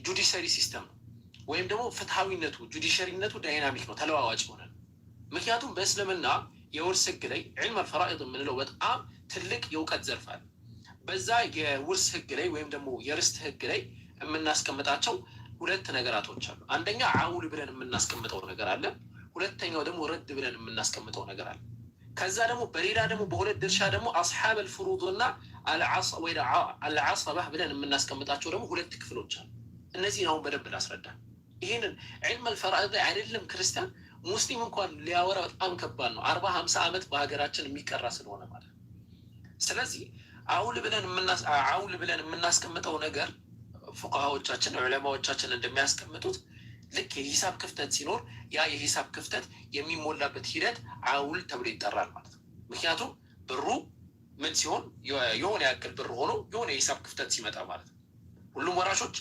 ጁዲሸሪ ሲስተም ነው ወይም ደግሞ ፍትሐዊነቱ ጁዲሸሪነቱ ዳይናሚክ ነው፣ ተለዋዋጭ ሆነ። ምክንያቱም በእስልምና የውርስ ህግ ላይ ዒልም አልፈራኢድ የምንለው በጣም ትልቅ የእውቀት ዘርፍ አለ። በዛ የውርስ ህግ ላይ ወይም ደግሞ የርስት ህግ ላይ የምናስቀምጣቸው ሁለት ነገራቶች አሉ። አንደኛ አውል ብለን የምናስቀምጠው ነገር አለ። ሁለተኛው ደግሞ ረድ ብለን የምናስቀምጠው ነገር አለ። ከዛ ደግሞ በሌላ ደግሞ በሁለት ድርሻ ደግሞ አስሓብ አልፍሩድ እና አልዓሰባህ ብለን የምናስቀምጣቸው ደግሞ ሁለት ክፍሎች አሉ። እነዚህን አሁን በደንብ ላስረዳ። ይህንን ዒልም አልፈራኢድ ላይ አይደለም ክርስቲያን ሙስሊም እንኳን ሊያወራ በጣም ከባድ ነው። 40-50 ዓመት በሀገራችን የሚቀራ ስለሆነ ማለት ነው። ስለዚህ አውል ብለን የምናስቀምጠው ነገር ፉቃሃዎቻችን ዑለማዎቻችን እንደሚያስቀምጡት ልክ የሂሳብ ክፍተት ሲኖር ያ የሂሳብ ክፍተት የሚሞላበት ሂደት አውል ተብሎ ይጠራል ማለት ነው። ምክንያቱም ብሩ ምን ሲሆን የሆነ ያክል ብር ሆኖ የሆነ የሂሳብ ክፍተት ሲመጣ ማለት ነው። ሁሉም ወራሾች